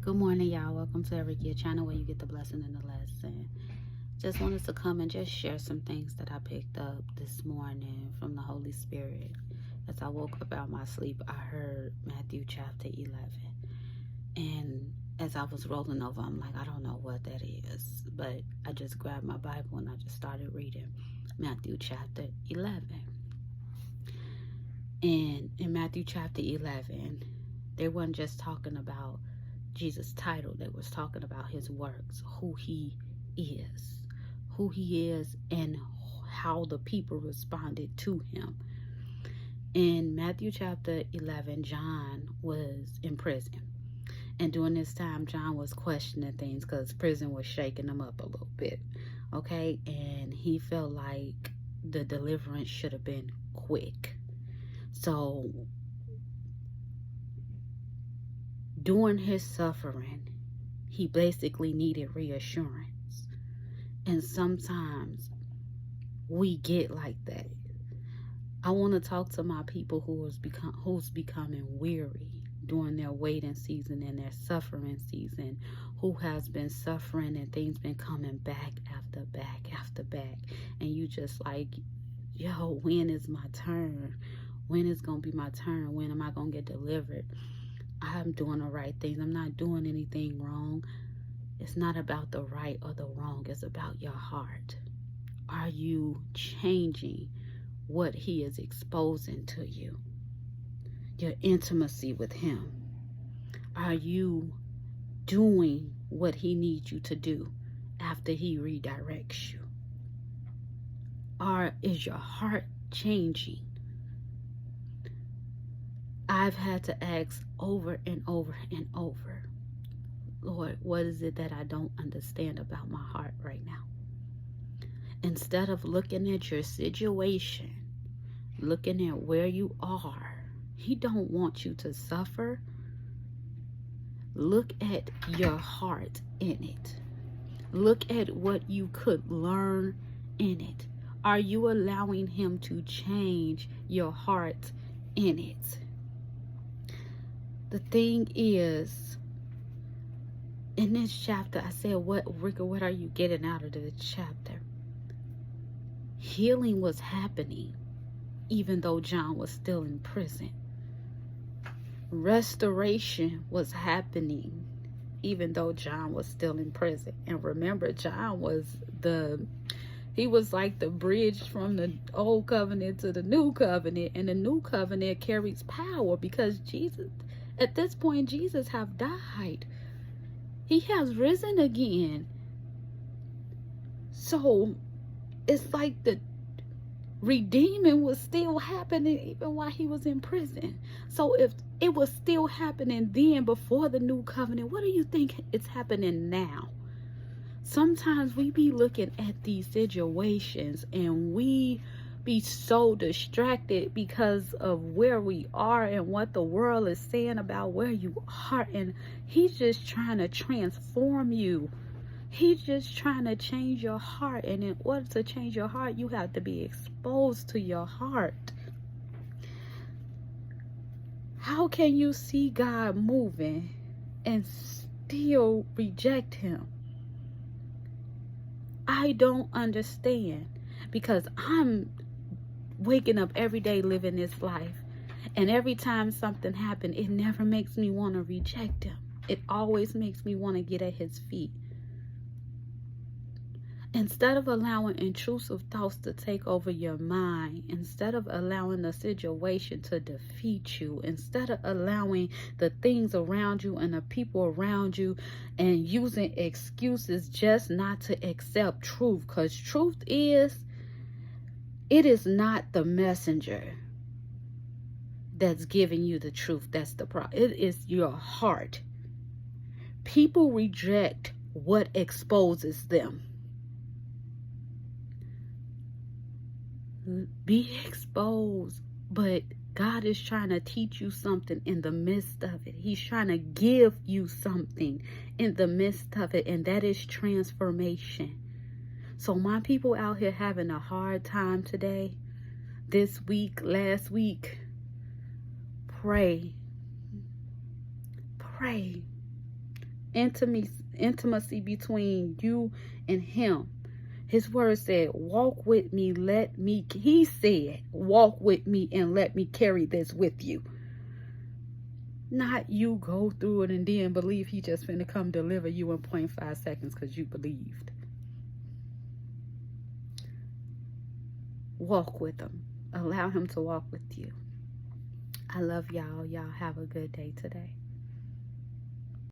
Good morning, y'all. Welcome to Every Gear Channel where you get the blessing and the lesson. Just wanted to come and just share some things that I picked up this morning from the Holy Spirit. As I woke up out my sleep, I heard Matthew chapter 11. And as I was rolling over, I'm like, I don't know what that is. But I just grabbed my Bible and I just started reading Matthew chapter 11. And in Matthew chapter 11, they weren't just talking about Jesus' title. They was talking about his works, who he is, and how the people responded to him. In Matthew chapter 11, John was in prison. And during this time, John was questioning things because prison was shaking him up a little bit. Okay? And he felt like the deliverance should have been quick. So during his suffering, he basically needed reassurance. And sometimes we get like that. I want to talk to my people who's becoming weary during their waiting season and their suffering season, who has been suffering and things been coming back after back after back. And you just like, yo, when is my turn? When is going to be my turn? When am I going to get delivered? I'm doing the right things. I'm not doing anything wrong. It's not about the right or the wrong. It's about your heart. Are you changing what he is exposing to you? Your intimacy with him. Are you doing what he needs you to do after he redirects you? Or is your heart changing? I've had to ask over and over and over, Lord, what is it that I don't understand about my heart right now? Instead of looking at your situation, looking at where you are, he don't want you to suffer. Look at your heart in it. Look at what you could learn in it. Are you allowing him to change your heart in it? The thing is, in this chapter, I said, Rika, what are you getting out of this chapter? Healing was happening, even though John was still in prison. Restoration was happening, even though John was still in prison. And remember, John was he was like the bridge from the old covenant to the new covenant. And the new covenant carries power because Jesus, at this point, Jesus have died. He has risen again. So it's like the redeeming was still happening even while he was in prison. So if it was still happening then before the new covenant, what do you think is happening now? Sometimes we be looking at these situations and we be so distracted because of where we are and what the world is saying about where you are, and he's just trying to transform you. He's just trying to change your heart, and in order to change your heart, you have to be exposed to your heart. How can you see God moving and still reject him? I don't understand, because I'm waking up every day living this life, and every time something happens, it never makes me want to reject him. It always makes me want to get at his feet. Instead of allowing intrusive thoughts to take over your mind, instead of allowing the situation to defeat you, instead of allowing the things around you and the people around you and using excuses just not to accept truth, because truth is, it is not the messenger that's giving you the truth. That's the problem. It is your heart. People reject what exposes them. Be exposed, but God is trying to teach you something in the midst of it. He's trying to give you something in the midst of it, and that is transformation. So my people out here having a hard time today, this week, last week, pray. intimacy between you and him. His word said, walk with me, he said, walk with me and let me carry this with you. Not you go through it and then believe he just finna come deliver you in 0.5 seconds because you believed. Walk with him. Allow him to walk with you. I love y'all. Y'all have a good day today.